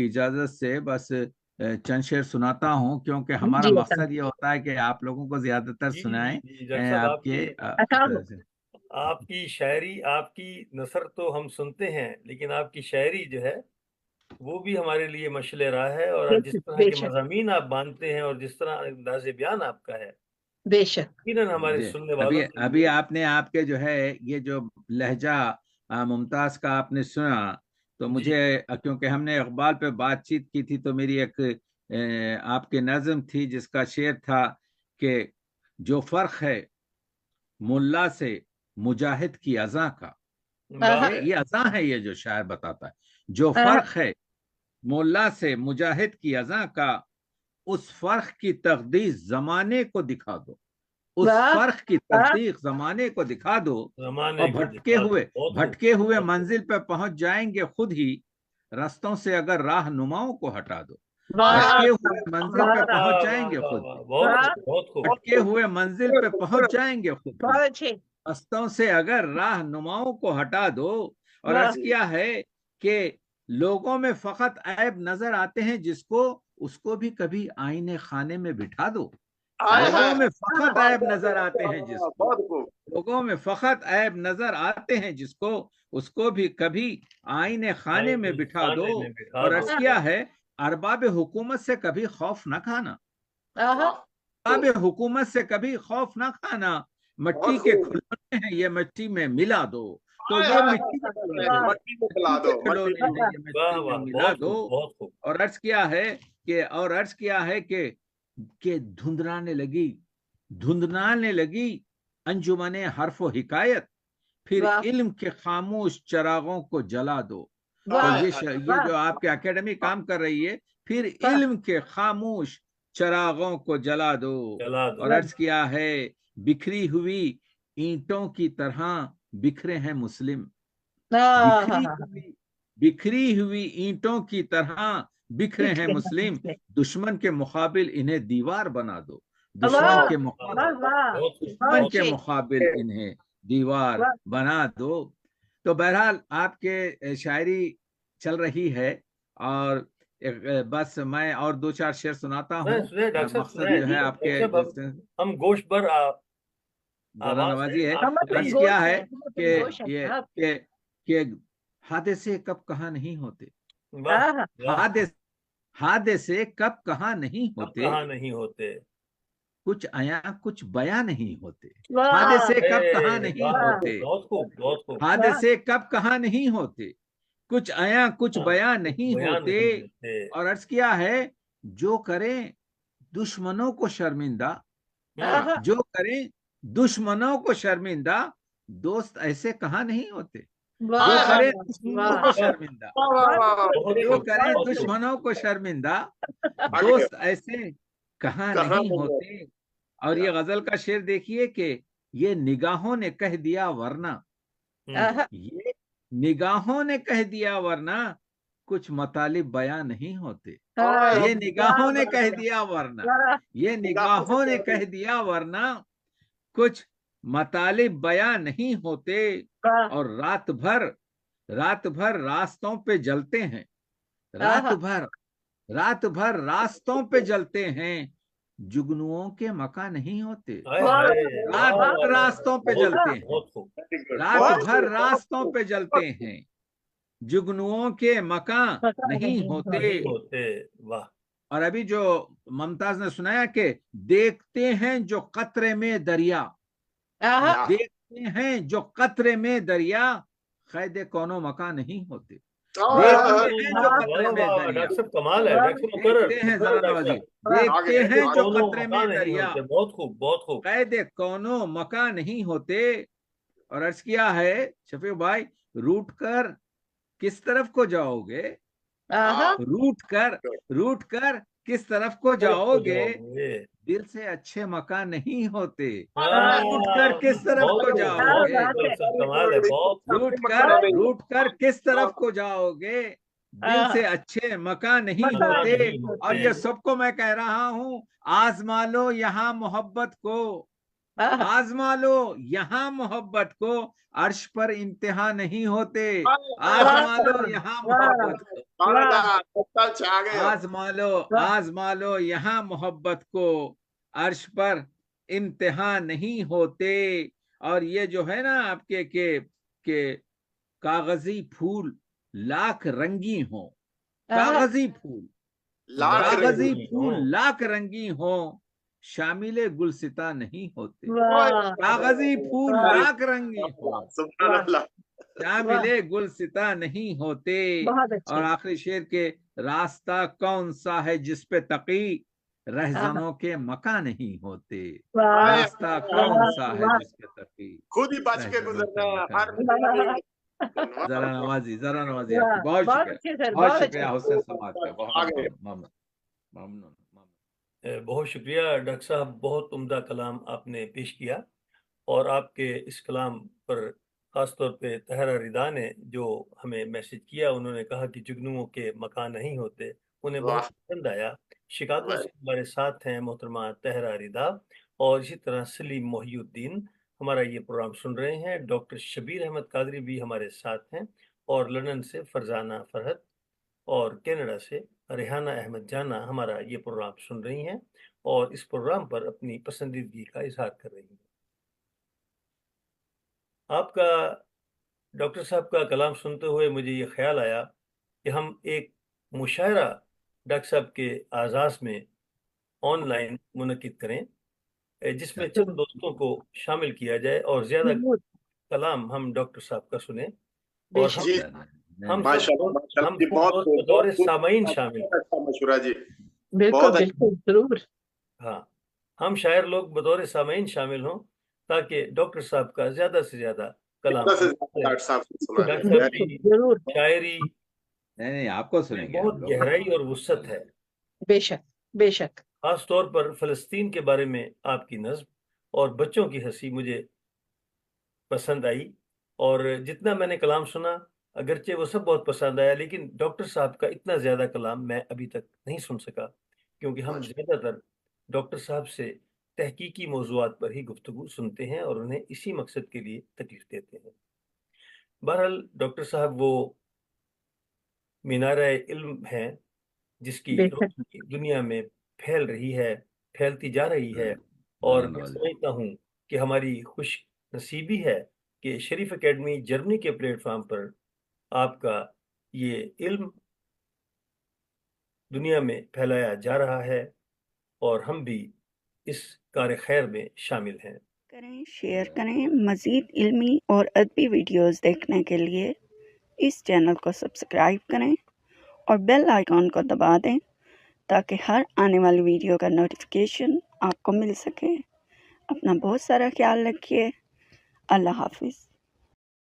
کی اجازت سے بس چند شعر سناتا ہوں، کیونکہ ہمارا جی مقصد یہ ہوتا ہے کہ آپ لوگوں کو زیادہ تر جی سنائیں جی ڈاکٹر صاحب، آپ کے آپ کی شاعری، آپ کی نثر تو ہم سنتے ہیں، لیکن آپ کی شاعری جو ہے وہ بھی ہمارے لیے مشعل راہ ہے، اور جس طرح کے مضامین آپ باندھتے ہیں اور جس طرح انداز بیان آپ کا ہے، بے شک یقیناً ہمارے سننے والوں کے ابھی لیے آپ نے آپ کے جو ہے یہ جو لہجہ ممتاز کا آپ نے سنا تو جی مجھے، کیونکہ ہم نے اقبال پہ بات چیت کی تھی تو میری ایک آپ کی نظم تھی جس کا شعر تھا کہ جو فرق ہے ملا سے مجاہد کی اذاں کا، یہ اذاں ہے، یہ جو شاعر بتاتا ہے جو فرق ہے ملا سے مجاہد کی اذاں کا، اس فرق کی تقدیر زمانے کو دکھا دو، اس فرق کی تصدیق زمانے کو دکھا دو، زمانے اور کو دکھا دو۔ بھٹکے ہوئے منزل پہ پہنچ جائیں گے خود ہی، رستوں سے اگر راہ نماؤں کو ہٹا دو، بھٹکے ہوئے منزل پہ پہنچ جائیں گے خود ہی، بہت خوب۔ بھٹکے ہوئے منزل پہ پہنچ جائیں گے خود ہی، رستوں سے اگر راہ نماؤں کو ہٹا دو۔ اور عرض کیا ہے کہ لوگوں میں فقط عیب نظر آتے ہیں جس کو، اس کو بھی کبھی آئینے خانے میں بٹھا دو۔ لوگوں میں فقط عیب نظر آتے ہیں جس کو، لوگوں میں فقط عیب نظر آتے ہیں جس کو، اس کو بھی کبھی آئینے خانے میں بٹھا دو۔ اور عرض کیا ہے ارباب حکومت سے کبھی خوف نہ کھانا، ارباب حکومت سے کبھی خوف نہ کھانا، مٹی کے کھلونے ہیں یہ مٹی میں ملا دو، تو یہ مٹی کے کھلونے ہیں یہ مٹی میں ملا دو۔ اور عرض کیا ہے کہ دھندلانے لگی انجمن حرف و حکایت، پھر علم کے خاموش چراغوں کو جلا دو۔ تو یہ جو آپ کے اکیڈمی کام کر رہی ہے، پھر علم کے خاموش چراغوں کو جلا دو۔ اور عرض کیا ہے بکھری ہوئی اینٹوں کی طرح بکھرے ہیں مسلم، بکھری ہوئی اینٹوں کی طرح بکھرے ہیں مسلم، دشمن کے مقابل انہیں دیوار بنا دو، دشمن کے مقابل انہیں دیوار بنا دو۔ تو بہرحال آپ کے شاعری چل رہی ہے، اور بس میں اور دو چار شعر سناتا ہوں۔ مقصد جو ہے آپ کے ہم گوشت بر نوازی ہے، عرض کیا ہے کہ حادثے کب کہاں نہیں ہوتے، حادثے کب کہاں نہیں ہوتے، کچھ آیا کچھ بیاں نہیں ہوتے، حادثے کب کہاں نہیں ہوتے، حادثے کب کہاں نہیں ہوتے، کچھ آیا کچھ بیاں نہیں ہوتے۔ اور عرض کیا ہے جو کریں دشمنوں کو شرمندہ، جو کریں دشمنوں کو شرمندہ، دوست ایسے کہاں نہیں ہوتے، جو کریں دشمنوں کو شرمندہ، جو کریں دشمنوں کو شرمندہ، دوست ایسے کہاں نہیں ہوتے۔ اور یہ غزل کا شعر دیکھیے کہ یہ نگاہوں نے کہہ دیا ورنہ، یہ نگاہوں نے کہہ دیا ورنہ کچھ مطالب بیان نہیں ہوتے، یہ نگاہوں نے کہہ دیا ورنہ، یہ نگاہوں نے کہہ دیا ورنہ کچھ مطالب بیان نہیں ہوتے۔ اور رات بھر راستوں پہ جلتے ہیں، رات بھر راستوں پہ جلتے ہیں، جگنوؤں کے مکان نہیں ہوتے، رات بھر راستوں پہ جلتے ہیں، رات بھر راستوں پہ جلتے ہیں، جگنوؤں کے مکان نہیں ہوتے۔ اور ابھی جو ممتاز نے سنایا کہ دیکھتے ہیں جو قطرے میں دریا، دیکھتے ہیں جو قطرے میں دریا، قید کونو مکان نہیں ہوتے، دیکھتے ہیں جو قطرے میں دریا، دیکھتے ہیں ذرا نوازی، دیکھتے ہیں جو قطرے میں دریا، قید کونو مکان نہیں ہوتے۔ اور عرض کیا ہے شفیق بھائی، روٹ کر کس طرف کو جاؤ گے، روٹ کر کس طرف کو جاؤ گے، دل سے اچھے مکان نہیں ہوتے، روٹ کر کس طرف کو جاؤ گے، روٹ کر کس طرف کو جاؤ گے، دل سے اچھے مکان نہیں ہوتے۔ اور یہ سب کو میں کہہ رہا ہوں، آزما لو یہاں محبت کو، آزما لو یہاں محبت کو، عرش پر انتہا نہیں ہوتے. آزما لو یہاں محبت کو، آزما لو یہاں محبت کو، عرش پر انتہا نہیں ہوتے. اور یہ جو ہے نا آپ کے کہ کاغذی پھول لاکھ رنگی ہوں، کاغذی پھول لاکھ رنگی ہوں، شامل گلستہ نہیں ہوتے. کاغذی پھول لاکھ رنگی ہوں، شامل گلستہ نہیں ہوتے. اور آخری شعر کے راستہ کون سا ہے جس پہ تقی رہزنوں کے مکان نہیں ہوتے. راستہ کون سا ہے جس پہ تقی خود ہی بچ کے گزرنا ہے. ذرا نوازی آپ کی بہت شکریہ حسین سماعت کا، بہت ممنون. بہت شکریہ ڈاکٹر صاحب، بہت عمدہ کلام آپ نے پیش کیا. اور آپ کے اس کلام پر خاص طور پہ طاہرہ رضا نے جو ہمیں میسج کیا، انہوں نے کہا کہ جگنوؤں کے مکان نہیں ہوتے، انہیں بہت پسند آیا. شکاگو سے ہمارے ساتھ ہیں محترمہ طاہرہ رضا، اور اسی طرح سلیم محی الدین ہمارا یہ پروگرام سن رہے ہیں. ڈاکٹر شبیر احمد قادری بھی ہمارے ساتھ ہیں، اور لندن سے فرزانہ فرحت، اور کینیڈا سے ریحانہ احمد جانا ہمارا یہ پروگرام سن رہی ہیں، اور اس پروگرام پر اپنی پسندیدگی کا اظہار کر رہی ہیں. آپ کا ڈاکٹر صاحب کا کلام سنتے ہوئے مجھے یہ خیال آیا کہ ہم ایک مشاعرہ ڈاکٹر صاحب کے اعزاز میں آن لائن منعقد کریں، جس میں چند دوستوں کو شامل کیا جائے اور زیادہ کلام ہم ڈاکٹر صاحب کا سنیں، اور ہم بطور سامعین شامل. ہاں، ہم شاعر لوگ بطور سامعین شامل ہوں تاکہ ڈاکٹر صاحب کا زیادہ سے زیادہ کلام، شاعری نہیں آپ کو سنیں گے، بہت گہرائی اور وسعت ہے. بے شک بے شک. خاص طور پر فلسطین کے بارے میں آپ کی نظم اور بچوں کی ہنسی مجھے پسند آئی. اور جتنا میں نے کلام سنا، اگرچہ وہ سب بہت پسند آیا، لیکن ڈاکٹر صاحب کا اتنا زیادہ کلام میں ابھی تک نہیں سن سکا، کیونکہ ہم زیادہ تر ڈاکٹر صاحب سے تحقیقی موضوعات پر ہی گفتگو سنتے ہیں اور انہیں اسی مقصد کے لیے تکلیف دیتے ہیں. بہرحال ڈاکٹر صاحب وہ مینارہ علم ہیں جس کی روشنی دنیا میں پھیل رہی ہے، پھیلتی جا رہی ہے. اور میں سمجھتا ہوں کہ ہماری خوش نصیبی ہے کہ شریف اکیڈمی جرمنی کے پلیٹ فارم پر آپ کا یہ علم دنیا میں پھیلایا جا رہا ہے، اور ہم بھی اس کار خیر میں شامل ہیں. شیئر کریں. مزید علمی اور ادبی ویڈیوز دیکھنے کے لیے اس چینل کو سبسکرائب کریں اور بیل آئیکن کو دبا دیں تاکہ ہر آنے والی ویڈیو کا نوٹیفیکیشن آپ کو مل سکے. اپنا بہت سارا خیال رکھیے. اللہ حافظ.